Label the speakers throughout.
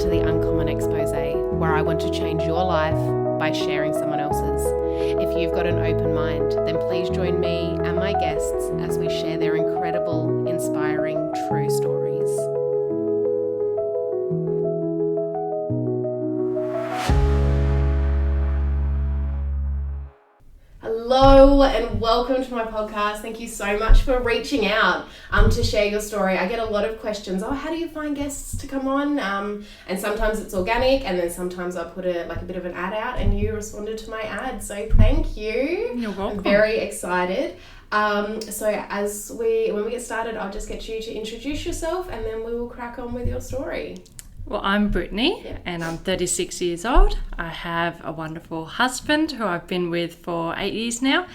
Speaker 1: to the Uncommon Expose, where I want to change your life by sharing someone else's. If you've got an open mind, then please join me and my guests as we share their incredible, inspiring, true stories. Hello and welcome to my podcast. Thank you so much for reaching out to share your story. I get a lot of questions. Oh, how do you find guests to come on? And sometimes it's organic, and then sometimes I put a bit of an ad out, and you responded to my ad. So thank you.
Speaker 2: You're welcome.
Speaker 1: I'm very excited. So when we get started, I'll just get you to introduce yourself, and then we will crack on with your story.
Speaker 2: Well, I'm Brittni, and I'm 36 years old. I have a wonderful husband who I've been with for 8 years now,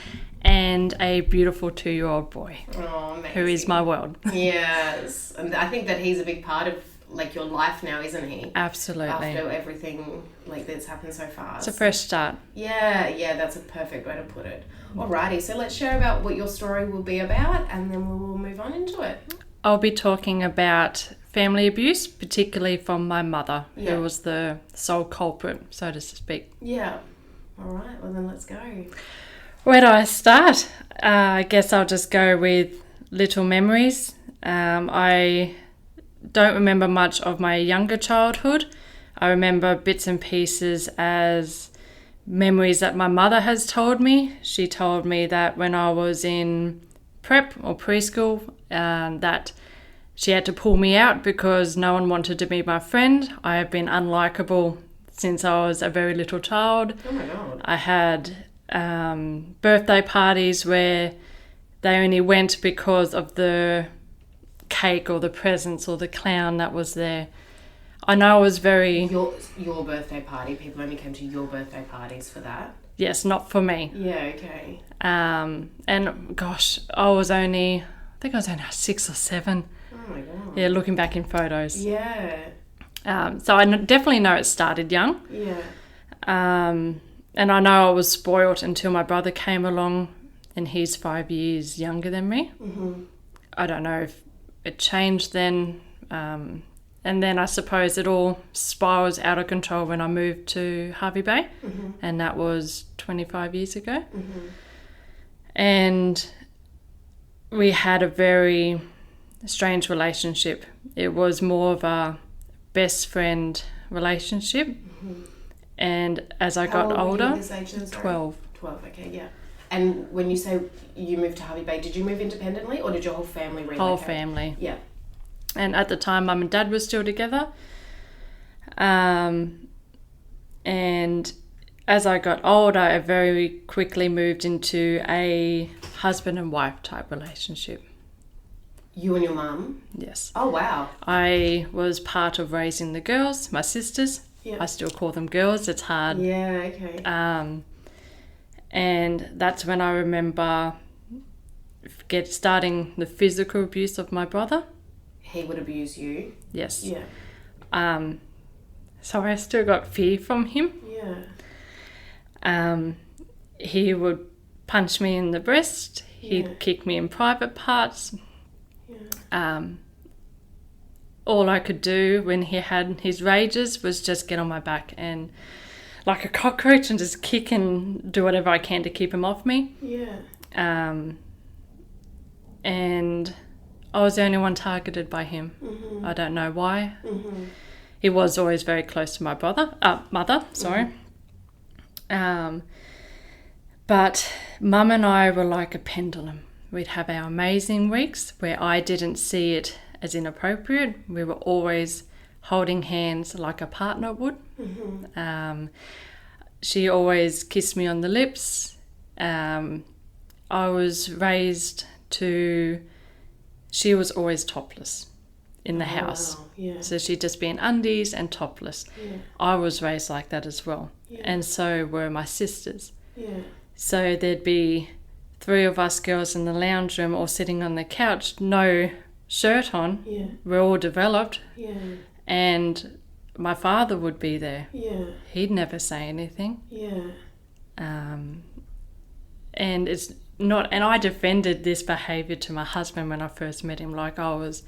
Speaker 2: and a beautiful 2-year-old boy.
Speaker 1: Oh, amazing.
Speaker 2: Who is my world.
Speaker 1: Yes, and I think that he's a big part of your life now, isn't he?
Speaker 2: Absolutely.
Speaker 1: After everything that's happened so fast.
Speaker 2: It's a fresh start.
Speaker 1: Yeah, that's a perfect way to put it. Alrighty, so let's share about what your story will be about, and then we will move on into it.
Speaker 2: I'll be talking about family abuse, particularly from my mother, who was the sole culprit, so to speak.
Speaker 1: Yeah. All right, well then let's go.
Speaker 2: Where do I start? I guess I'll just go with little memories. I don't remember much of my younger childhood. I remember bits and pieces as memories that my mother has told me. She told me that when I was in prep or preschool, that she had to pull me out because no one wanted to be my friend. I have been unlikable since I was a very little child.
Speaker 1: Oh my God.
Speaker 2: I had birthday parties where they only went because of the cake or the presents or the clown that was there. I know I was very...
Speaker 1: Your birthday party, people only came to your birthday parties for that?
Speaker 2: Yes, not for me.
Speaker 1: Yeah, okay.
Speaker 2: And gosh, I think I was only 6 or 7.
Speaker 1: Oh my God.
Speaker 2: Yeah, looking back in photos.
Speaker 1: Yeah.
Speaker 2: So I definitely know it started young.
Speaker 1: Yeah.
Speaker 2: And I know I was spoilt until my brother came along, and he's 5 years younger than me.
Speaker 1: Mm-hmm.
Speaker 2: I don't know if it changed then. And then I suppose it all spirals out of control when I moved to Hervey Bay, and that was 25 years ago.
Speaker 1: Mm-hmm.
Speaker 2: And we had a very strange relationship. It was more of a best friend relationship.
Speaker 1: Mm-hmm.
Speaker 2: And as I got older,
Speaker 1: How old were you at this age then, sorry?
Speaker 2: 12.
Speaker 1: 12, okay, yeah. And when you say you moved to Hervey Bay, did you move independently or did your whole family relocate?
Speaker 2: Whole family.
Speaker 1: Yeah.
Speaker 2: And at the time, Mum and Dad were still together. And as I got older, I very quickly moved into a husband and wife type relationship.
Speaker 1: You and your mum?
Speaker 2: Yes.
Speaker 1: Oh, wow.
Speaker 2: I was part of raising the girls, my sisters.
Speaker 1: Yeah.
Speaker 2: I still call them girls. It's hard.
Speaker 1: Yeah, okay.
Speaker 2: And that's when I remember starting the physical abuse of my brother.
Speaker 1: He would abuse you?
Speaker 2: Yes.
Speaker 1: Yeah.
Speaker 2: So I still got fear from him.
Speaker 1: Yeah.
Speaker 2: He would punch me in the breast. He'd kick me in private parts.
Speaker 1: Yeah.
Speaker 2: All I could do when he had his rages was just get on my back and like a cockroach and just kick and do whatever I can to keep him off me.
Speaker 1: Yeah.
Speaker 2: And I was the only one targeted by him.
Speaker 1: Mm-hmm.
Speaker 2: I don't know why.
Speaker 1: Mm-hmm.
Speaker 2: He was always very close to my mother, sorry.
Speaker 1: Mm-hmm.
Speaker 2: But Mum and I were like a pendulum. We'd have our amazing weeks where I didn't see it as inappropriate. We were always holding hands like a partner would.
Speaker 1: Mm-hmm.
Speaker 2: She always kissed me on the lips. I was raised to... She was always topless in the house.
Speaker 1: Wow. Yeah.
Speaker 2: So she'd just be in undies and topless.
Speaker 1: Yeah.
Speaker 2: I was raised like that as well.
Speaker 1: Yeah.
Speaker 2: And so were my sisters.
Speaker 1: Yeah.
Speaker 2: So there'd be 3 of us girls in the lounge room or sitting on the couch, no shirt on.
Speaker 1: Yeah.
Speaker 2: We're all developed.
Speaker 1: Yeah.
Speaker 2: And my father would be there.
Speaker 1: Yeah.
Speaker 2: He'd never say anything.
Speaker 1: Yeah.
Speaker 2: And it's not, and I defended this behaviour to my husband when I first met him, like I was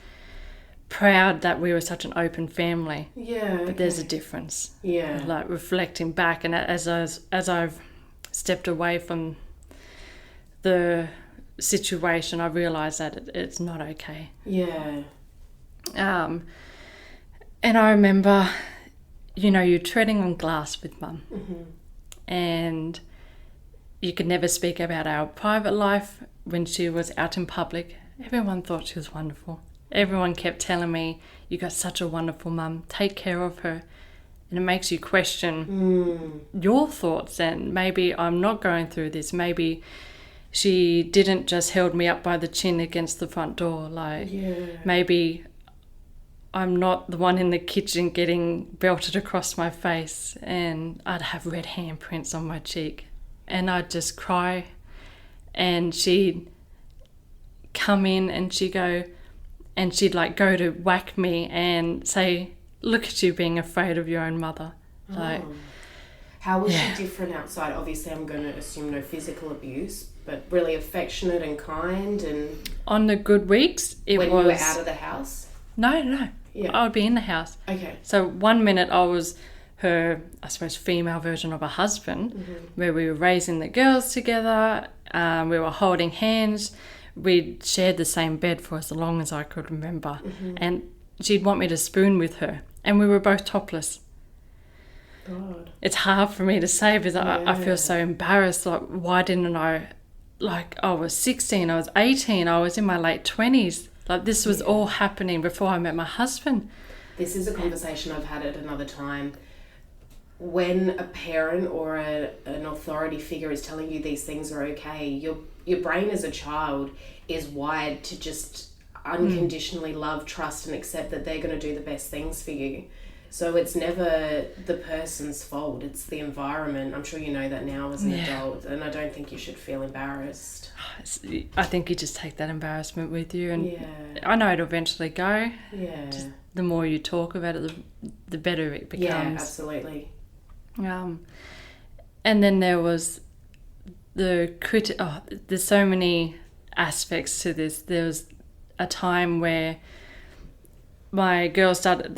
Speaker 2: proud that we were such an open family.
Speaker 1: Yeah.
Speaker 2: But there's a difference.
Speaker 1: Yeah.
Speaker 2: Like reflecting back, and as I've stepped away from the situation, I realised that it's not okay.
Speaker 1: Yeah.
Speaker 2: And I remember, you're treading on glass with Mum.
Speaker 1: Mm-hmm.
Speaker 2: And you could never speak about our private life when she was out in public. Everyone thought she was wonderful. Everyone kept telling me, you got such a wonderful mum, take care of her. And it makes you question your thoughts, and maybe I'm not going through this. Maybe she didn't just held me up by the chin against the front door. Maybe I'm not the one in the kitchen getting belted across my face, and I'd have red handprints on my cheek, and I'd just cry, and she'd come in and she'd go to whack me and say, look at you being afraid of your own mother.
Speaker 1: How was she different outside? Obviously, I'm going to assume no physical abuse, but really affectionate and kind. And
Speaker 2: on the good weeks,
Speaker 1: when you were out of the house?
Speaker 2: No.
Speaker 1: Yeah.
Speaker 2: I would be in the house.
Speaker 1: Okay.
Speaker 2: So 1 minute I was her, I suppose, female version of a husband, where we were raising the girls together, we were holding hands, we'd shared the same bed for as long as I could remember, and she'd want me to spoon with her, and we were both topless.
Speaker 1: God.
Speaker 2: It's hard for me to say because I feel so embarrassed. Like, why didn't I? Like, I was 16, I was 18, I was in my late 20s. Like, this was all happening before I met my husband.
Speaker 1: This is a conversation I've had at another time. When a parent or an authority figure is telling you these things are okay, your brain as a child is wired to just unconditionally love, trust, and accept that they're going to do the best things for you. So it's never the person's fault, it's the environment. I'm sure you know that now as an adult, and I don't think you should feel embarrassed.
Speaker 2: I think you just take that embarrassment with you, and I know it'll eventually go.
Speaker 1: Yeah.
Speaker 2: Just the more you talk about it, the better it becomes.
Speaker 1: Yeah, absolutely.
Speaker 2: And then there was the there's so many aspects to this. There was a time where my girls started.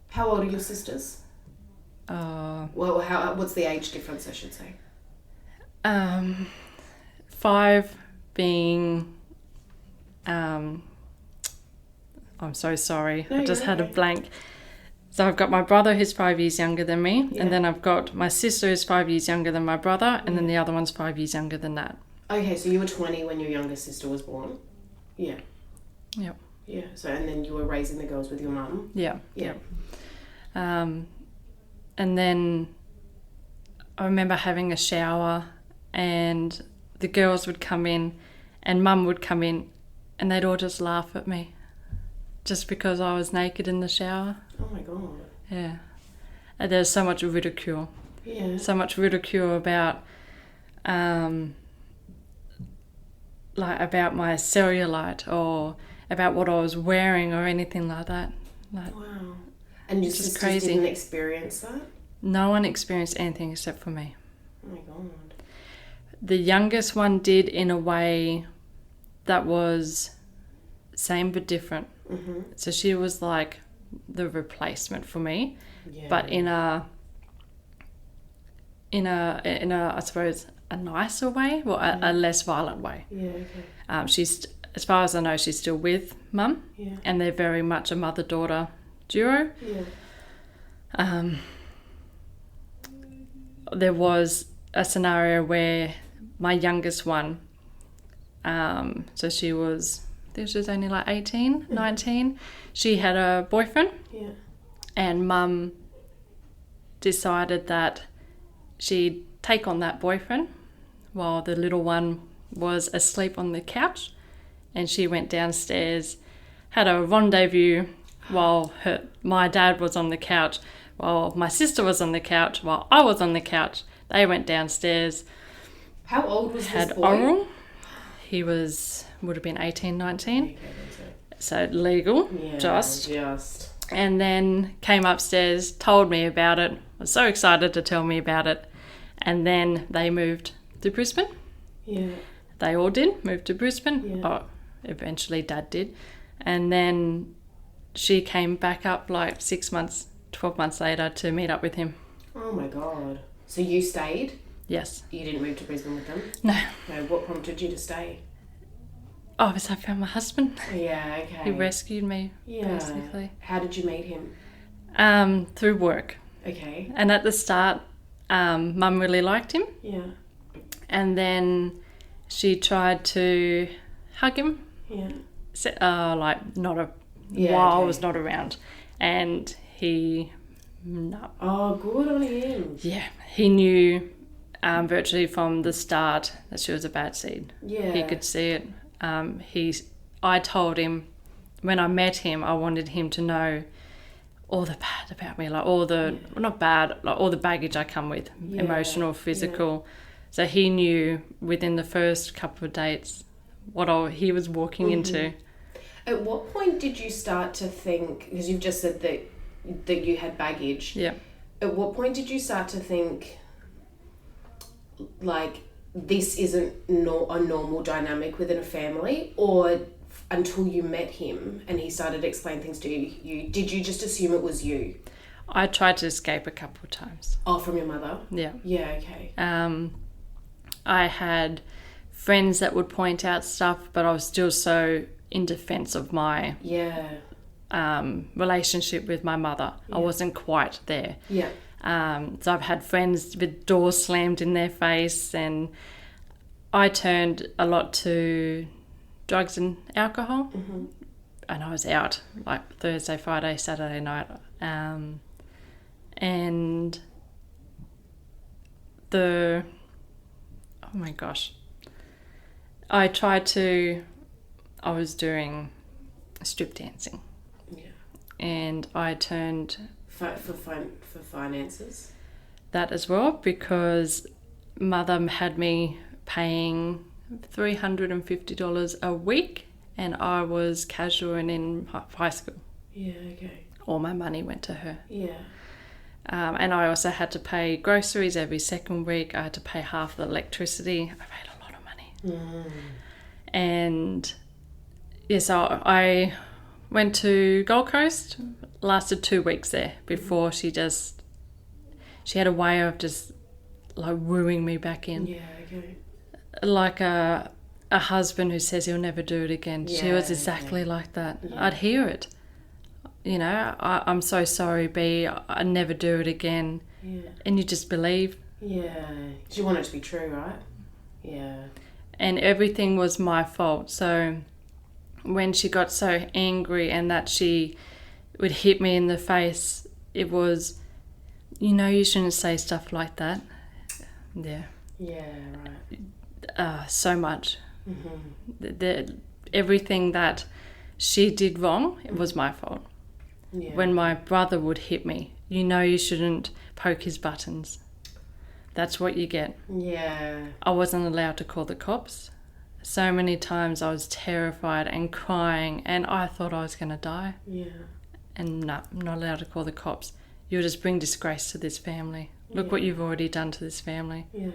Speaker 1: How old are your sisters? What's the age difference, I should say?
Speaker 2: 5 being. I'm so sorry. I just had a blank. So I've got my brother who's 5 years younger than me, and then I've got my sister who's 5 years younger than my brother, and then the other one's 5 years younger than that.
Speaker 1: Okay, so you were 20 when your younger sister was born? Yeah.
Speaker 2: Yep.
Speaker 1: Yeah, so and then you were raising the girls with your mum?
Speaker 2: Yeah.
Speaker 1: Yeah.
Speaker 2: And then I remember having a shower, and the girls would come in, and Mum would come in, and they'd all just laugh at me. Just because I was naked in the shower.
Speaker 1: Oh my God.
Speaker 2: Yeah. And there's so much ridicule.
Speaker 1: Yeah.
Speaker 2: So much ridicule about about my cellulite or about what I was wearing or anything like that.
Speaker 1: Wow. And your sisters crazy. Didn't experience that?
Speaker 2: No one experienced anything except for me.
Speaker 1: Oh my God.
Speaker 2: The youngest one did in a way that was same but different. So she was like the replacement for me, but in a I suppose a nicer way, or a less violent way.
Speaker 1: Yeah. Okay.
Speaker 2: She's, as far as I know, she's still with Mum, and they're very much a mother-daughter duo. Yeah. There was a scenario where my youngest one, so she was. I think she was only like 18, 19. She had a boyfriend.
Speaker 1: Yeah.
Speaker 2: And Mum decided that she'd take on that boyfriend while the little one was asleep on the couch. And she went downstairs, had a rendezvous while my dad was on the couch, while my sister was on the couch, while I was on the couch. They went downstairs.
Speaker 1: How old was
Speaker 2: this boy? Had oral. He would have been 18, 19. Okay, so legal, just. And then came upstairs, told me about it. Was so excited to tell me about it. And then they moved to Brisbane. Yeah. They all did, moved to Brisbane. Yeah. Oh, eventually Dad did. And then she came back up like 6 months, 12 months later to meet up with him.
Speaker 1: Oh my God. So you stayed?
Speaker 2: Yes.
Speaker 1: You didn't move to Brisbane with them?
Speaker 2: No.
Speaker 1: No, what prompted you to stay?
Speaker 2: Oh, because I found my husband.
Speaker 1: Yeah, okay.
Speaker 2: He rescued me, basically.
Speaker 1: How did you meet him?
Speaker 2: Through work.
Speaker 1: Okay.
Speaker 2: And at the start, Mum really liked him.
Speaker 1: Yeah.
Speaker 2: And then she tried to hug him.
Speaker 1: Yeah.
Speaker 2: While I was not around. And he... No.
Speaker 1: Oh, good on him.
Speaker 2: Yeah. He knew virtually from the start that she was a bad seed.
Speaker 1: Yeah.
Speaker 2: He could see it. I told him when I met him, I wanted him to know all the bad about me, like all the not bad, like all the baggage I come with, emotional, physical. So he knew within the first couple of dates what he was walking into.
Speaker 1: At what point did you start to think? Because you've just said that you had baggage.
Speaker 2: Yeah.
Speaker 1: At what point did you start to think, like, this isn't a normal dynamic within a family, or until you met him and he started to explain things to you, did you just assume it was you?
Speaker 2: I tried to escape a couple of times.
Speaker 1: Oh, from your mother?
Speaker 2: Yeah.
Speaker 1: Yeah, okay.
Speaker 2: I had friends that would point out stuff, but I was still so in defense of my relationship with my mother. I wasn't quite there.
Speaker 1: Yeah.
Speaker 2: So I've had friends with doors slammed in their face, and I turned a lot to drugs and alcohol. And I was out like Thursday, Friday, Saturday night. And oh my gosh, I was doing strip dancing.
Speaker 1: Yeah.
Speaker 2: And I turned...
Speaker 1: For finances?
Speaker 2: That as well, because Mother had me paying $350 a week, and I was casual and in high school.
Speaker 1: Yeah, okay.
Speaker 2: All my money went to her.
Speaker 1: Yeah.
Speaker 2: And I also had to pay groceries every second week. I had to pay half the electricity. I paid a lot of money. And so I went to Gold Coast, lasted 2 weeks there before she had a way of just like wooing me back in.
Speaker 1: Yeah, okay.
Speaker 2: Like a husband who says he'll never do it again. She was exactly like that. Yeah. I'd hear it. You know, I'm so sorry, B, I'd never do it again. Yeah. And you just believe.
Speaker 1: Yeah. You want it to be true, right? Yeah.
Speaker 2: And everything was my fault. So when she got so angry and that she would hit me in the face, it was, you shouldn't say stuff like that. Yeah.
Speaker 1: Yeah, right.
Speaker 2: So much. Everything that she did wrong, it was my fault. Yeah. When my brother would hit me, you shouldn't poke his buttons. That's what you get. Yeah. I wasn't allowed to call the cops. So many times I was terrified and crying, and I thought I was going to die. Yeah. And no, I'm not allowed to call the cops. You'll just bring disgrace to this family. Look what you've already done to this family. Yeah.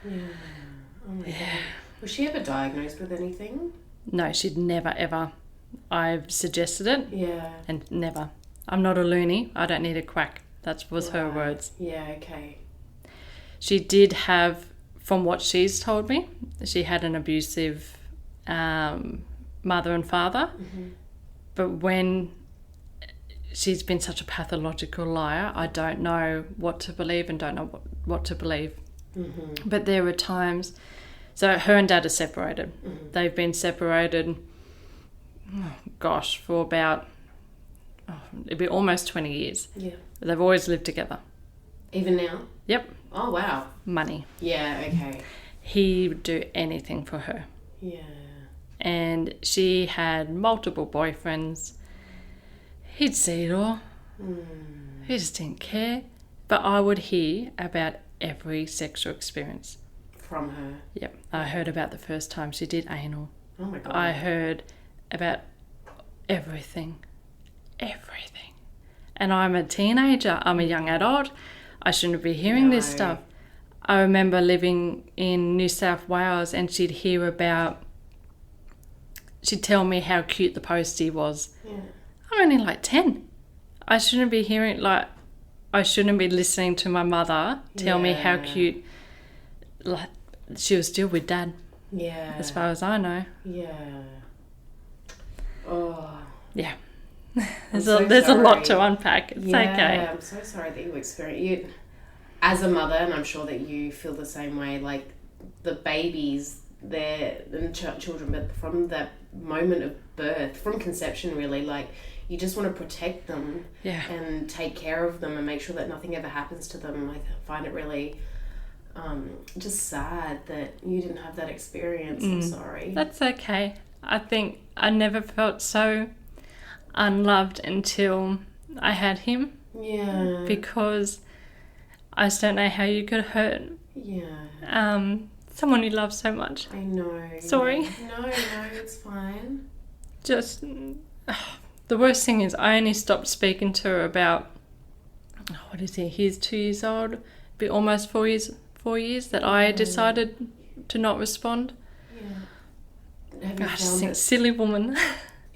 Speaker 2: Yeah. Oh my God.
Speaker 1: Was she ever diagnosed with anything?
Speaker 2: No, she'd never, ever. I've suggested it. Yeah. And never. I'm not a loony. I don't need a quack. That was her words.
Speaker 1: Yeah, okay.
Speaker 2: She did have, from what she's told me, she had an abusive mother and father. But when she's been such a pathological liar, I don't know what to believe and don't know what to believe. But there were times... So her and Dad are separated. They've been separated, for about, it'd be almost 20 years. Yeah. They've always lived together.
Speaker 1: Even now?
Speaker 2: Yep.
Speaker 1: Oh, wow.
Speaker 2: Money.
Speaker 1: Yeah, okay.
Speaker 2: He would do anything for her. Yeah. And she had multiple boyfriends. He'd see it all. He just didn't care. But I would hear about every sexual experience.
Speaker 1: From her?
Speaker 2: Yep. I heard about the first time she did anal.
Speaker 1: Oh my God.
Speaker 2: I heard about everything. Everything. And I'm a teenager. I'm a young adult. I shouldn't be hearing this stuff. I remember living in New South Wales and she'd hear about she'd tell me how cute the postie was.
Speaker 1: Yeah.
Speaker 2: I'm only like 10. I shouldn't be listening to my mother tell me how cute, like, she was still with Dad.
Speaker 1: Yeah.
Speaker 2: As far as I know.
Speaker 1: Yeah. Oh.
Speaker 2: Yeah. There's a lot to unpack. It's okay.
Speaker 1: I'm so sorry that you experienced it. As a mother, and I'm sure that you feel the same way, like the babies, and children, but from the moment of birth, from conception really, like you just want to protect them and take care of them and make sure that nothing ever happens to them. I find it really just sad that you didn't have that experience. I'm sorry.
Speaker 2: That's okay. I think I never felt so unloved until I had him.
Speaker 1: Yeah.
Speaker 2: Because I just don't know how you could hurt someone you love so much.
Speaker 1: I know.
Speaker 2: Sorry.
Speaker 1: No, it's fine.
Speaker 2: Just the worst thing is I only stopped speaking to her about, what is he? He's 2 years old, be almost 4 years that I decided to not respond.
Speaker 1: Yeah.
Speaker 2: I just think silly woman.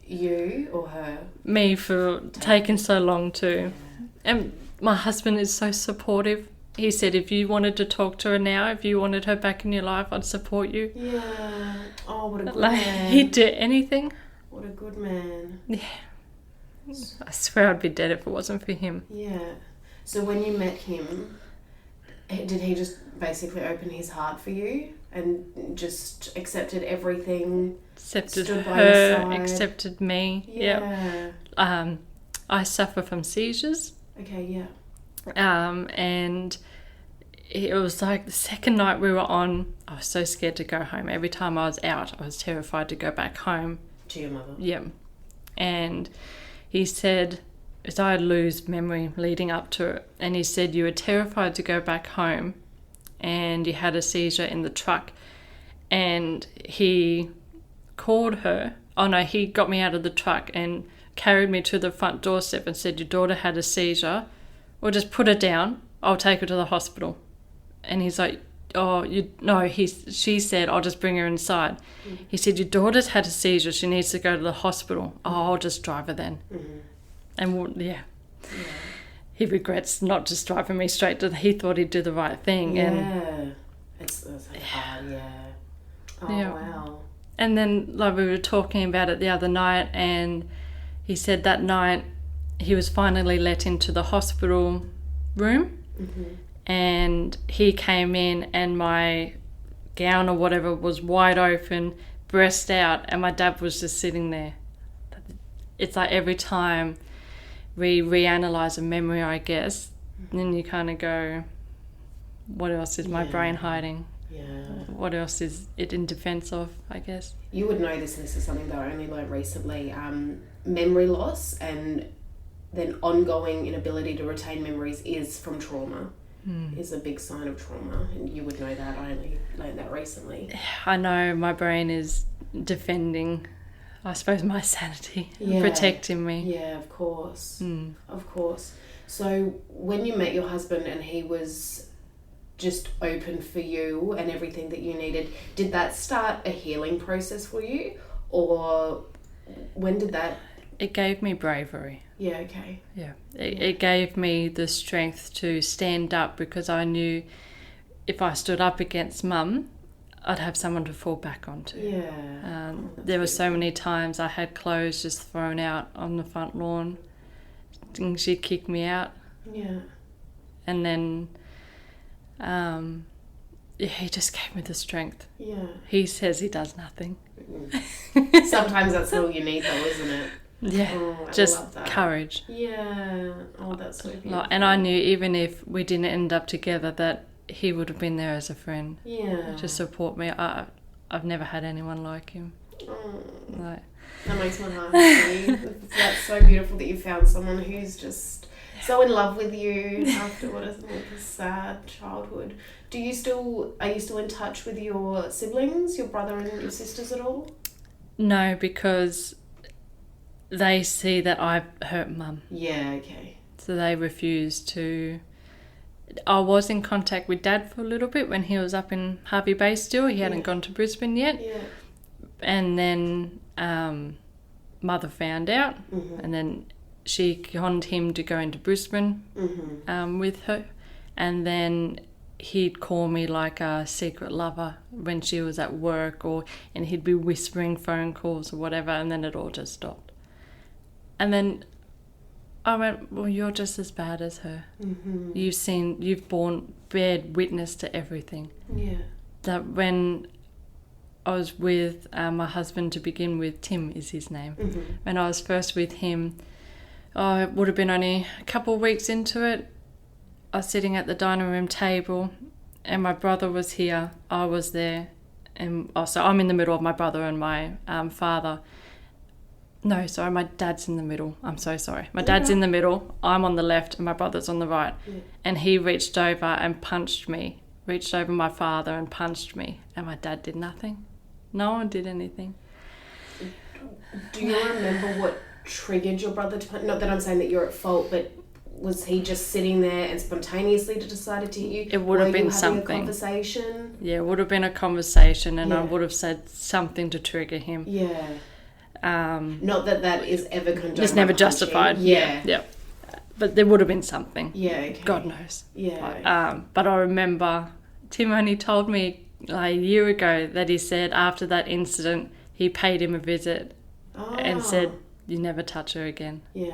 Speaker 1: You or her?
Speaker 2: Me for taking so long too. Yeah. And my husband is so supportive. He said if you wanted to talk to her now, if you wanted her back in your life, I'd support you.
Speaker 1: Yeah. Oh, what a good
Speaker 2: like,
Speaker 1: man.
Speaker 2: He'd do anything.
Speaker 1: What a good man.
Speaker 2: Yeah. I swear I'd be dead if it wasn't for him.
Speaker 1: Yeah. So when you met him, did he just basically open his heart for you and just accepted everything?
Speaker 2: Accepted
Speaker 1: stood by
Speaker 2: her,
Speaker 1: your side?
Speaker 2: accepted me.
Speaker 1: Yeah.
Speaker 2: Yep. I suffer from seizures.
Speaker 1: Okay, yeah.
Speaker 2: And it was like the second night we were on, I was so scared to go home. Every time I was out, I was terrified to go back home.
Speaker 1: To your mother?
Speaker 2: Yeah. And he said, as I lose memory leading up to it, and he said, you were terrified to go back home and you had a seizure in the truck. And he called her. Oh no, he got me out of the truck and carried me to the front doorstep and said, your daughter had a seizure. Well, just put her down. I'll take her to the hospital. And he's like, she said, I'll just bring her inside. Mm-hmm. He said, your daughter's had a seizure. She needs to go to the hospital. Oh, I'll just drive her then. Mm-hmm. And he regrets not just driving me straight to he thought he'd do the right thing.
Speaker 1: Yeah.
Speaker 2: And
Speaker 1: it's like, yeah. Oh,
Speaker 2: yeah.
Speaker 1: Wow.
Speaker 2: And then, like, we were talking about it the other night, and he said that night he was finally let into the hospital room. Mm-hmm. And he came in and my gown or whatever was wide open, breast out, and my dad was just sitting there. It's like every time we reanalyze a memory, I guess, then you kind of go, what else is my brain hiding? Yeah. What else is it in defense of, I guess? You
Speaker 1: would know this, and this is something that I only learned recently. Memory loss and then ongoing inability to retain memories is from trauma. Is a big sign of trauma, and you would know that. I only learned that recently.
Speaker 2: I know my brain is defending, I suppose, my sanity, protecting me.
Speaker 1: Yeah, of course. Of course. So when you met your husband and he was just open for you and everything that you needed, did that start a healing process for you, or when did that?
Speaker 2: It gave me bravery.
Speaker 1: Yeah, okay.
Speaker 2: Yeah. It gave me the strength to stand up, because I knew if I stood up against Mum, I'd have someone to fall back onto.
Speaker 1: Yeah.
Speaker 2: There were so many times I had clothes just thrown out on the front lawn. She'd kick me out.
Speaker 1: Yeah.
Speaker 2: And then he just gave me the strength.
Speaker 1: Yeah.
Speaker 2: He says he does nothing.
Speaker 1: Sometimes that's all you need though, isn't it?
Speaker 2: Yeah, just courage.
Speaker 1: Yeah. Oh, that's so beautiful.
Speaker 2: And I knew even if we didn't end up together that he would have been there as a friend.
Speaker 1: Yeah.
Speaker 2: To support me. I've never had anyone like him.
Speaker 1: That makes my heart happy. That's so beautiful that you found someone who's just so in love with you after what is like a sad childhood. Are you still in touch with your siblings, your brother and your sisters at all?
Speaker 2: No, because they see that I've hurt Mum.
Speaker 1: Yeah, okay.
Speaker 2: So they refuse to. I was in contact with Dad for a little bit when he was up in Hervey Bay still. He hadn't gone to Brisbane yet.
Speaker 1: Yeah.
Speaker 2: And then mother found out, and then she conned him to go into Brisbane with her, and then he'd call me like a secret lover when she was at work, and he'd be whispering phone calls or whatever, and then it all just stopped. And then I went, well, you're just as bad as her. You've bared witness to everything.
Speaker 1: Yeah.
Speaker 2: That when I was with my husband to begin with, Tim is his name. When I was first with him, it would have been only a couple of weeks into it. I was sitting at the dining room table and my brother was here. I was there. And so I'm in the middle of my brother and my father. No, sorry, my dad's in the middle. I'm so sorry. My dad's in the middle. I'm on the left and my brother's on the right. Yeah. And he reached over and punched me. Reached over my father and punched me. And my dad did nothing. No one did anything.
Speaker 1: Do you remember what triggered your brother to punch? Not that I'm saying that you're at fault, but was he just sitting there and spontaneously decided to hit you?
Speaker 2: It would have been something.
Speaker 1: A conversation? Yeah,
Speaker 2: it would have been a conversation, and I would have said something to trigger him.
Speaker 1: Yeah. Not that is ever condoned.
Speaker 2: It's never justified. Yeah. But there would have been something.
Speaker 1: Yeah. Okay.
Speaker 2: God knows.
Speaker 1: Yeah.
Speaker 2: But I remember Tim only told me like a year ago that he said after that incident he paid him a visit and said, "You never touch her again."
Speaker 1: Yeah.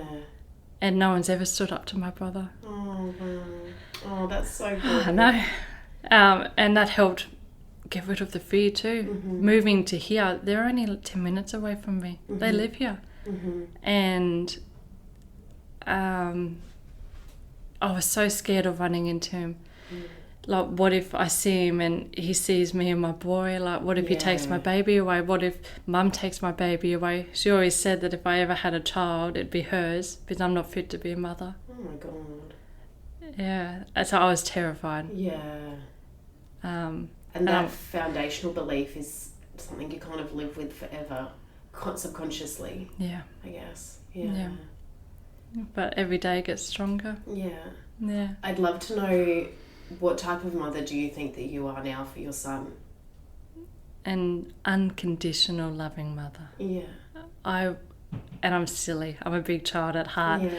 Speaker 2: And no one's ever stood up to my brother.
Speaker 1: Oh, wow. Oh, that's so good.
Speaker 2: I know. And that helped get rid of the fear too. Moving to here, they're only 10 minutes away from me. They live here. And I was so scared of running into him. Like, what if I see him and he sees me and my boy? Like, what if he takes my baby away? What if mum takes my baby away? She always said that if I ever had a child, it'd be hers because I'm not fit to be a mother.
Speaker 1: Oh, my God.
Speaker 2: Yeah. So I was terrified.
Speaker 1: Yeah. And that foundational belief is something you kind of live with forever, subconsciously.
Speaker 2: Yeah.
Speaker 1: I guess. Yeah.
Speaker 2: But every day it gets stronger.
Speaker 1: Yeah. I'd love to know, what type of mother do you think that you are now for your son?
Speaker 2: An unconditional loving mother.
Speaker 1: Yeah.
Speaker 2: I'm silly. I'm a big child at heart.
Speaker 1: Yeah.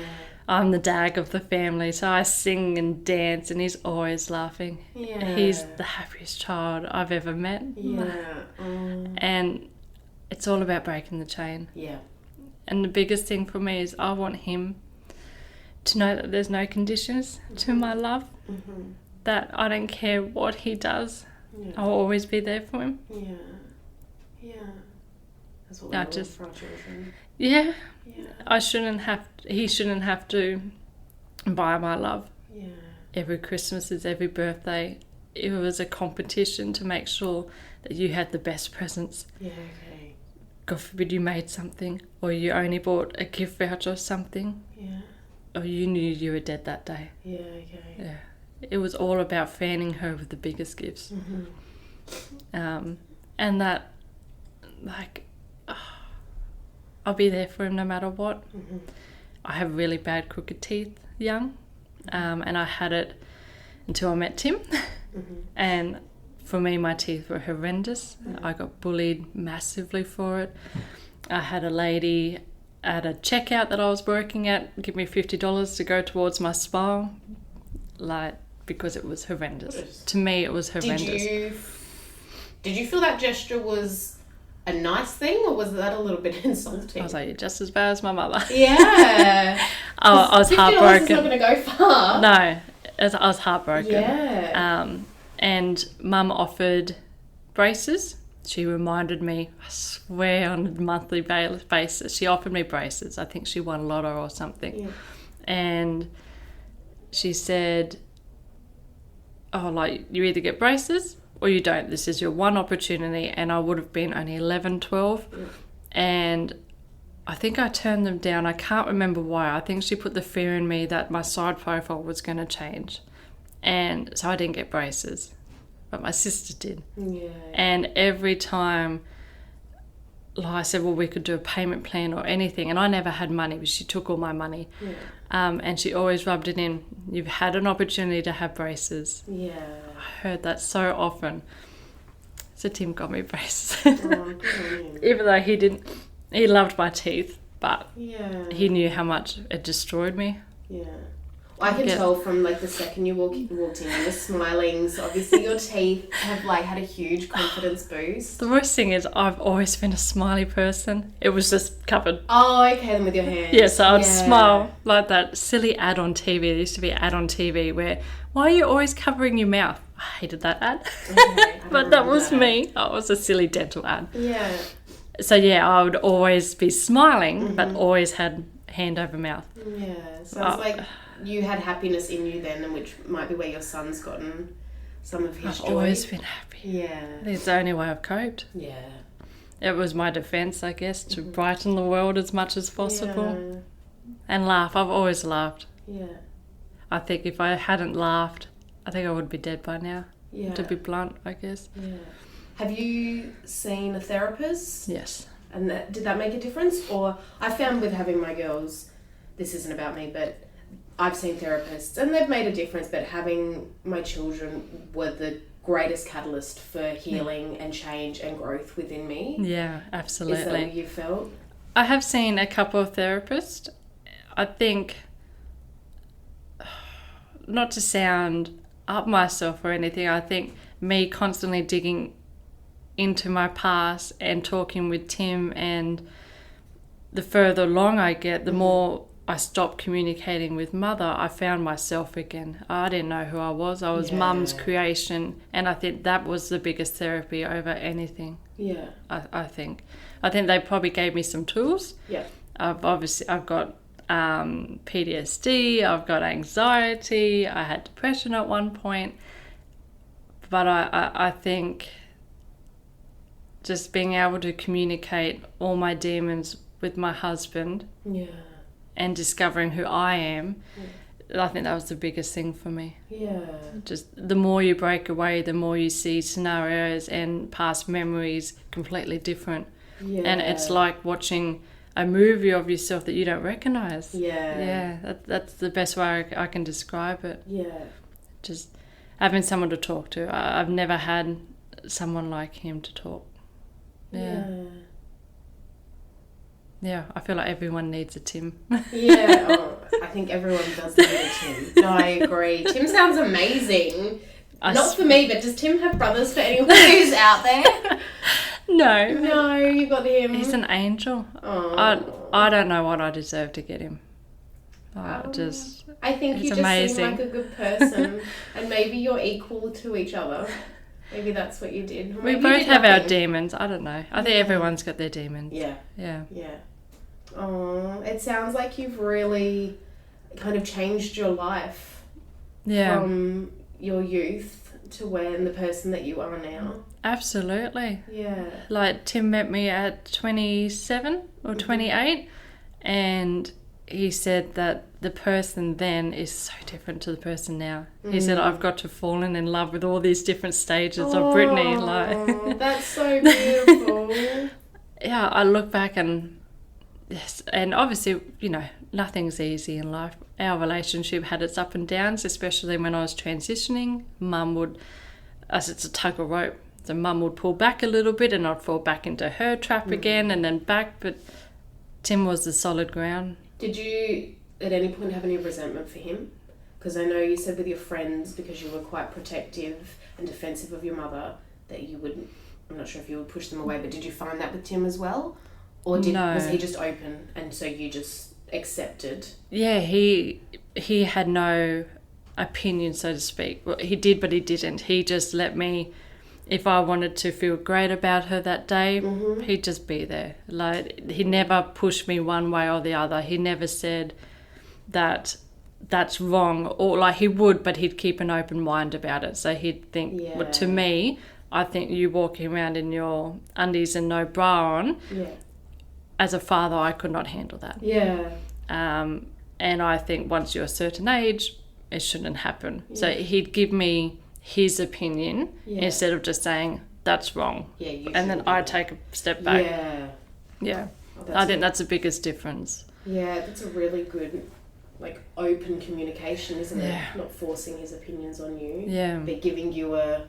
Speaker 2: I'm the dag of the family, so I sing and dance and he's always laughing.
Speaker 1: Yeah.
Speaker 2: He's the happiest child I've ever met.
Speaker 1: Yeah.
Speaker 2: And it's all about breaking the chain.
Speaker 1: Yeah.
Speaker 2: And the biggest thing for me is I want him to know that there's no conditions to my love. That I don't care what he does. Yeah. I'll always be there for him.
Speaker 1: Yeah. That's what we want for our children.
Speaker 2: Yeah. He shouldn't have to buy my love.
Speaker 1: Yeah.
Speaker 2: Every Christmas is every birthday. It was a competition to make sure that you had the best presents.
Speaker 1: Yeah, okay.
Speaker 2: God forbid you made something, or you only bought a gift voucher or something.
Speaker 1: Yeah.
Speaker 2: Or you knew you were dead that day.
Speaker 1: Yeah, okay.
Speaker 2: Yeah. It was all about fanning her with the biggest gifts. And that, like, I'll be there for him no matter what. I have really bad crooked teeth young, and I had it until I met Tim. And for me, my teeth were horrendous. I got bullied massively for it. I had a lady at a checkout that I was working at give me $50 to go towards my smile, because it was horrendous. To me, it was horrendous.
Speaker 1: Did you feel that gesture was a nice thing, or was that a little bit insulting?
Speaker 2: I was like, you're just as bad as my mother.
Speaker 1: Yeah.
Speaker 2: I was heartbroken.
Speaker 1: $50 is not going to go far.
Speaker 2: No, I was heartbroken.
Speaker 1: Yeah.
Speaker 2: And Mum offered braces. She reminded me, I swear, on a monthly basis, she offered me braces. I think she won lotto or something. Yeah. And she said, you either get braces or you don't. This is your one opportunity. And I would have been only 11, 12. Yeah. And I think I turned them down. I can't remember why. I think she put the fear in me that my side profile was going to change. And so I didn't get braces. But my sister did.
Speaker 1: Yeah.
Speaker 2: And every time, I said, well, we could do a payment plan or anything. And I never had money, but she took all my money.
Speaker 1: Yeah.
Speaker 2: And she always rubbed it in. You've had an opportunity to have braces.
Speaker 1: Yeah.
Speaker 2: I heard that so often. So Tim got me braces.
Speaker 1: Oh, good.
Speaker 2: Even though he didn't He loved my teeth, but
Speaker 1: Yeah.
Speaker 2: he knew how much it destroyed me.
Speaker 1: Yeah. Well, I can tell from like the second you walked in, you were smiling. So obviously your teeth have like had a huge confidence boost.
Speaker 2: The worst thing is I've always been a smiley person. It was just covered.
Speaker 1: Oh, okay, then with your hands.
Speaker 2: Yeah, so I'd smile like that silly ad on TV. There used to be an ad on TV where, why are you always covering your mouth? I hated that ad.
Speaker 1: Okay,
Speaker 2: but that was me. Oh, it was a silly dental ad.
Speaker 1: Yeah.
Speaker 2: So yeah, I would always be smiling, but always had hand over mouth.
Speaker 1: Yeah, sounds like you had happiness in you then, and which might be where your son's gotten some of his joy.
Speaker 2: I've always been happy.
Speaker 1: Yeah.
Speaker 2: It's the only way I've coped.
Speaker 1: Yeah.
Speaker 2: It was my defence, I guess, to brighten the world as much as possible.
Speaker 1: Yeah.
Speaker 2: And laugh. I've always laughed.
Speaker 1: Yeah.
Speaker 2: I think if I hadn't laughed, I think I would be dead by now.
Speaker 1: Yeah.
Speaker 2: To be blunt, I guess.
Speaker 1: Yeah. Have you seen a therapist?
Speaker 2: Yes.
Speaker 1: And did that make a difference? Or I found with having my girls, this isn't about me, but I've seen therapists and they've made a difference, but having my children were the greatest catalyst for healing and change and growth within me.
Speaker 2: Yeah, absolutely.
Speaker 1: Is that what you felt?
Speaker 2: I have seen a couple of therapists. I think, not to sound up myself or anything, I think me constantly digging into my past and talking with Tim, and the further along I get, the more I stopped communicating with Mother, I found myself again. I didn't know who I was. I was Mum's creation, and I think that was the biggest therapy over anything.
Speaker 1: Yeah.
Speaker 2: I think they probably gave me some tools.
Speaker 1: Yeah.
Speaker 2: I've got PTSD, I've got anxiety, I had depression at one point, but I think just being able to communicate all my demons with my husband and discovering who I am, I think that was the biggest thing for me.
Speaker 1: Yeah.
Speaker 2: Just the more you break away, the more you see scenarios and past memories completely different.
Speaker 1: Yeah.
Speaker 2: And it's like watching a movie of yourself that you don't recognise.
Speaker 1: Yeah.
Speaker 2: Yeah, that's the best way I can describe it.
Speaker 1: Yeah.
Speaker 2: Just having someone to talk to. I've never had someone like him to talk. Yeah, I feel like everyone needs a Tim.
Speaker 1: I think everyone does need a Tim. No, I agree. Tim sounds amazing. Not for me, but does Tim have brothers for anyone who's out there? No, you got him.
Speaker 2: He's an angel.
Speaker 1: Oh.
Speaker 2: I don't know what I deserve to get him.
Speaker 1: I think you just
Speaker 2: amazing.
Speaker 1: seem like a good person, and maybe you're equal to each other. Maybe that's what you did.
Speaker 2: We both have our demons. I don't know. I think everyone's got their demons.
Speaker 1: Yeah. Oh, it sounds like you've really kind of changed your life from your youth to the person that you are now.
Speaker 2: Absolutely.
Speaker 1: Yeah.
Speaker 2: Like Tim met me at 27 or 28, and he said that the person then is so different to the person now. He said, I've got to fall in love with all these different stages of Brittni. Like,
Speaker 1: that's so beautiful.
Speaker 2: Yeah, I look back and yes, and obviously, nothing's easy in life. Our relationship had its up and downs, especially when I was transitioning. As it's a tug of rope, so Mum would pull back a little bit and I'd fall back into her trap again and then back, but Tim was the solid ground.
Speaker 1: Did you at any point have any resentment for him? Because I know you said with your friends, because you were quite protective and defensive of your mother, that you wouldn't, I'm not sure if you would push them away, but did you find that with Tim as well? Or was he just open and so you just accepted? Yeah,
Speaker 2: he had no opinion, so to speak. Well, he did, but he didn't. He just let me, if I wanted to feel great about her that day, he'd just be there. Like, he never pushed me one way or the other. He never said that that's wrong, or like he would, but he'd keep an open mind about it. So he'd think, well, to me, I think you walking around in your undies and no bra on, as a father, I could not handle that.
Speaker 1: Yeah.
Speaker 2: And I think once you're a certain age, it shouldn't happen. So he'd give me his opinion instead of just saying, that's wrong. Yeah, and then I'd take a step back. Yeah. I think that's the biggest difference.
Speaker 1: Yeah, that's a really good, open communication, isn't it? Not forcing his opinions on you.
Speaker 2: Yeah.
Speaker 1: But giving you a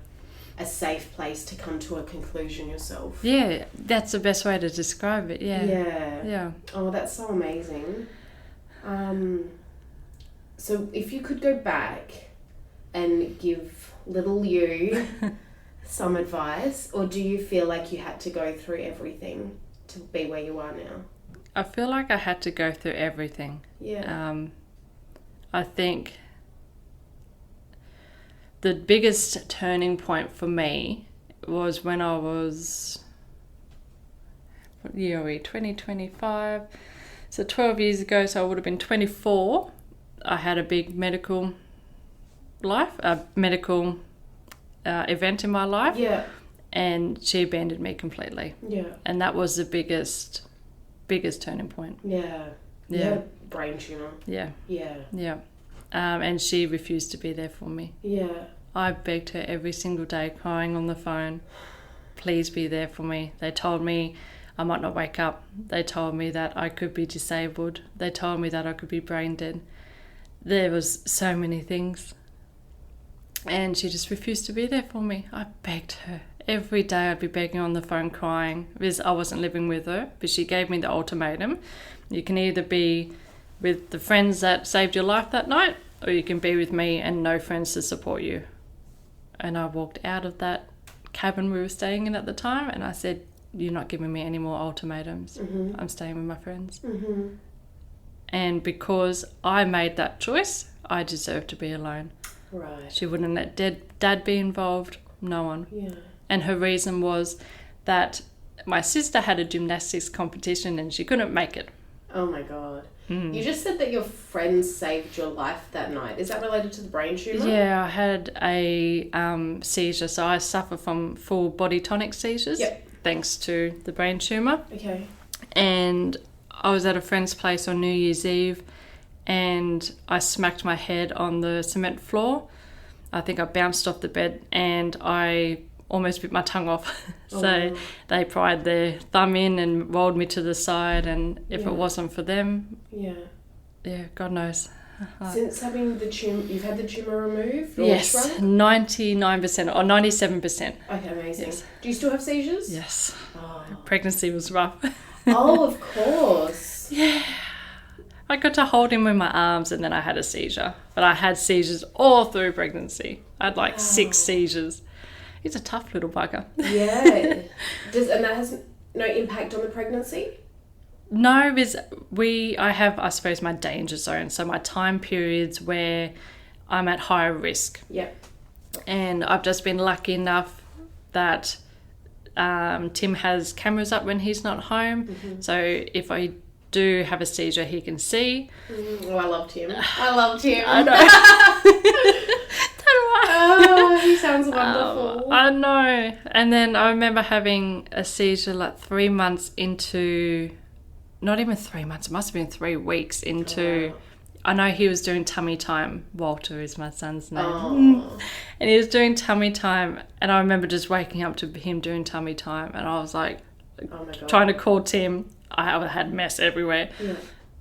Speaker 1: a safe place to come to a conclusion yourself.
Speaker 2: Yeah, that's the best way to describe it.
Speaker 1: Yeah. Oh, that's so amazing. So if you could go back and give little you some advice, or do you feel like you had to go through everything to be where you are now?
Speaker 2: I feel like I had to go through everything.
Speaker 1: Yeah.
Speaker 2: I think the biggest turning point for me was when I was, what year are we, 2025? So 12 years ago, so I would have been 24. I had a big medical event in my life.
Speaker 1: Yeah.
Speaker 2: And she abandoned me completely.
Speaker 1: Yeah.
Speaker 2: And that was the biggest turning point.
Speaker 1: Yeah.
Speaker 2: Yeah.
Speaker 1: Brain tumour.
Speaker 2: Yeah.
Speaker 1: Yeah.
Speaker 2: Yeah. And she refused to be there for me.
Speaker 1: Yeah.
Speaker 2: I begged her every single day, crying on the phone, please be there for me. They told me I might not wake up. They told me that I could be disabled. They told me that I could be brain dead. There was so many things. And she just refused to be there for me. I begged her. Every day I'd be begging on the phone, crying, because I wasn't living with her. But she gave me the ultimatum. You can either be with the friends that saved your life that night, or you can be with me and no friends to support you. And I walked out of that cabin we were staying in at the time, and I said, you're not giving me any more ultimatums.
Speaker 1: Mm-hmm.
Speaker 2: I'm staying with my friends.
Speaker 1: Mm-hmm.
Speaker 2: And because I made that choice, I deserve to be alone.
Speaker 1: Right.
Speaker 2: She wouldn't let dad be involved, no one.
Speaker 1: Yeah.
Speaker 2: And her reason was that my sister had a gymnastics competition and she couldn't make it.
Speaker 1: Oh my God.
Speaker 2: Mm.
Speaker 1: You just said that your friends saved your life that night. Is that related to the brain tumour?
Speaker 2: Yeah, I had a seizure, so I suffer from full body tonic seizures.
Speaker 1: Yep.
Speaker 2: Thanks to the brain tumour.
Speaker 1: Okay.
Speaker 2: And I was at a friend's place on New Year's Eve and I smacked my head on the cement floor. I think I bounced off the bed and I almost bit my tongue off. So they pried their thumb in and rolled me to the side, and if it wasn't for them, God knows.
Speaker 1: Since having the tumour, you've had the tumour removed? Or
Speaker 2: Yes,
Speaker 1: shrunk?
Speaker 2: 99% or 97%.
Speaker 1: Okay, amazing.
Speaker 2: Yes.
Speaker 1: Do you still have seizures?
Speaker 2: Yes.
Speaker 1: Oh,
Speaker 2: Pregnancy was rough.
Speaker 1: oh of course.
Speaker 2: Yeah. I got to hold him with my arms and then I had a seizure. But I had seizures all through pregnancy. I had like 6 seizures. He's a tough little bugger.
Speaker 1: Yeah. And that has no impact on the pregnancy?
Speaker 2: No, because I have, I suppose, my danger zone. So my time periods where I'm at higher risk.
Speaker 1: Yep.
Speaker 2: And I've just been lucky enough that Tim has cameras up when he's not home. Mm-hmm. So if I do have a seizure, he can see.
Speaker 1: Oh, I loved him. I
Speaker 2: know.
Speaker 1: Oh, he sounds wonderful.
Speaker 2: I know. And then I remember having a seizure like 3 months into, not even 3 months, it must have been 3 weeks into, I know he was doing tummy time. Walter is my son's name.
Speaker 1: Oh.
Speaker 2: And he was doing tummy time. And I remember just waking up to him doing tummy time. And I was like,
Speaker 1: oh my God.
Speaker 2: trying to call Tim. I had mess everywhere. Yeah.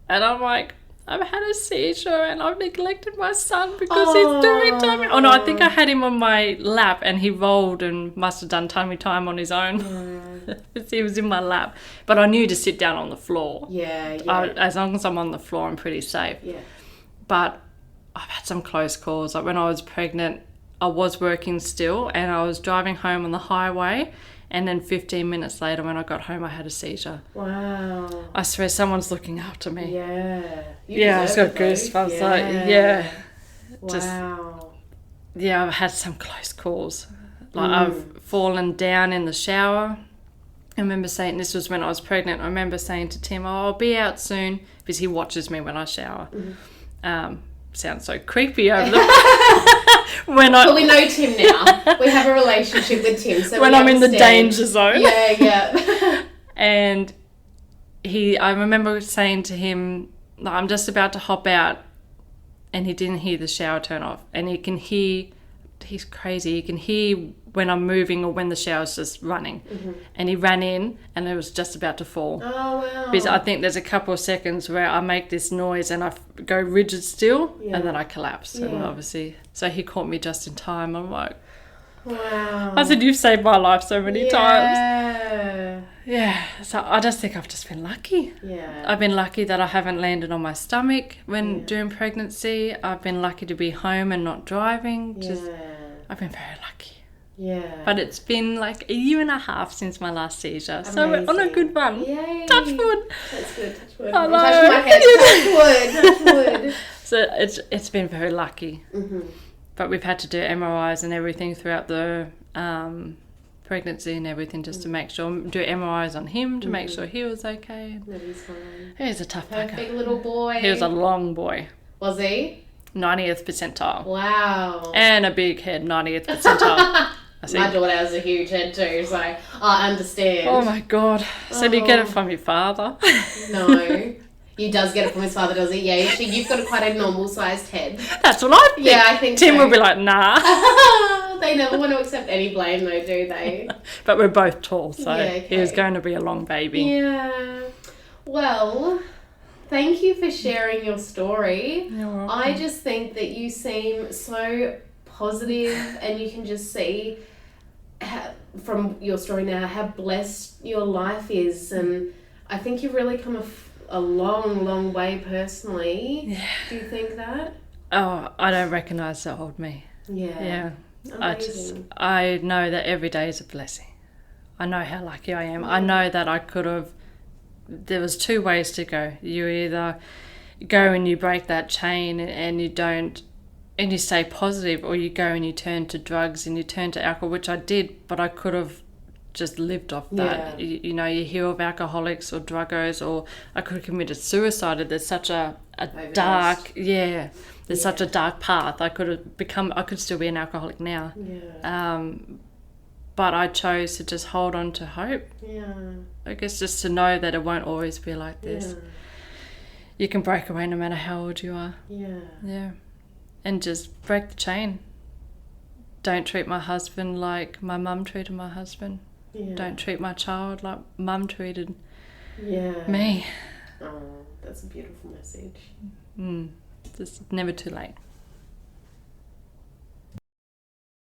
Speaker 2: And I'm like, I've had a seizure and I've neglected my son because he's doing tummy. Oh no, I think I had him on my lap and he rolled and must have done tummy time on his own. He was in my lap. But I knew to sit down on the floor.
Speaker 1: Yeah.
Speaker 2: As long as I'm on the floor, I'm pretty safe.
Speaker 1: Yeah.
Speaker 2: But I've had some close calls. Like when I was pregnant, I was working still and I was driving home on the highway. And then 15 minutes later when I got home, I had a seizure.
Speaker 1: Wow.
Speaker 2: I swear someone's looking after me.
Speaker 1: Yeah.
Speaker 2: I just got goosebumps.
Speaker 1: Wow.
Speaker 2: I've had some close calls. Like I've fallen down in the shower. I remember saying, this was when I was pregnant, I remember saying to Tim, I'll be out soon, because he watches me when I shower. Sounds so creepy over
Speaker 1: Well, we know Tim now. We have a relationship with Tim, so
Speaker 2: when I'm in the danger zone.
Speaker 1: Yeah.
Speaker 2: And I remember saying to him, I'm just about to hop out, and he didn't hear the shower turn off. And he can hear, he's crazy, he can hear when I'm moving or when the shower's just running. And he ran in and it was just about to fall.
Speaker 1: Oh, wow.
Speaker 2: Because I think there's a couple of seconds where I make this noise and I go rigid still and then I collapse. And obviously, so he caught me just in time. I'm like,
Speaker 1: Wow.
Speaker 2: I said, you've saved my life so many times.
Speaker 1: Yeah.
Speaker 2: Yeah, so I just think I've just been lucky.
Speaker 1: Yeah.
Speaker 2: I've been lucky that I haven't landed on my stomach during pregnancy. I've been lucky to be home and not driving. I've been very lucky.
Speaker 1: Yeah.
Speaker 2: But it's been like a year and a half since my last seizure. So we're on a
Speaker 1: Amazing.
Speaker 2: good run.
Speaker 1: Yay.
Speaker 2: Touch wood.
Speaker 1: That's good. Touch wood.
Speaker 2: I
Speaker 1: I'm
Speaker 2: know.
Speaker 1: touching my head. Touch wood. Touch wood.
Speaker 2: So it's been very lucky.
Speaker 1: Mm-hmm.
Speaker 2: But we've had to do MRIs and everything throughout the pregnancy and everything just to make sure, do MRIs on him to make sure he was okay.
Speaker 1: That is fine.
Speaker 2: He was a tough
Speaker 1: Perfect
Speaker 2: bugger.
Speaker 1: little boy.
Speaker 2: He was a long boy.
Speaker 1: Was he?
Speaker 2: 90th percentile.
Speaker 1: Wow.
Speaker 2: And a big head, 90th percentile.
Speaker 1: My daughter has a huge head too, so I understand.
Speaker 2: Oh my God. So do you get it from your father?
Speaker 1: No. He does get it from his father, does he? Yeah, you've got quite a normal sized head.
Speaker 2: That's what I think.
Speaker 1: Yeah, I think
Speaker 2: Tim
Speaker 1: so.
Speaker 2: will be like, nah.
Speaker 1: They never want to accept any blame though, do they?
Speaker 2: But we're both tall, so
Speaker 1: Yeah, okay.
Speaker 2: he was going to be a long baby.
Speaker 1: Yeah. Well, thank you for sharing your story.
Speaker 2: You're welcome.
Speaker 1: I just think that you seem so positive, and you can just see from your story now how blessed your life is, and I think you've really come a long way personally.
Speaker 2: Yeah.
Speaker 1: Do you think that?
Speaker 2: Oh, I don't recognise the old me.
Speaker 1: Yeah.
Speaker 2: Yeah.
Speaker 1: Amazing.
Speaker 2: I know that every day is a blessing. I know how lucky I am. I know that I could have, there was two ways to go. You either go and you break that chain and you don't, and you stay positive, or you go and you turn to drugs and you turn to alcohol, which I did, but I could have just lived off that.
Speaker 1: Yeah.
Speaker 2: You know, you hear of alcoholics or druggos, or I could have committed suicide. There's such a dark, there's such a dark path. I could still be an alcoholic now.
Speaker 1: Yeah.
Speaker 2: But I chose to just hold on to hope.
Speaker 1: Yeah.
Speaker 2: I guess just to know that it won't always be like this.
Speaker 1: Yeah.
Speaker 2: You can break away no matter how old you are.
Speaker 1: Yeah.
Speaker 2: Yeah. And just break the chain. Don't treat my husband like my mum treated my husband.
Speaker 1: Yeah.
Speaker 2: Don't treat my child like mum treated
Speaker 1: me.
Speaker 2: Oh,
Speaker 1: that's a beautiful message.
Speaker 2: It's never too late.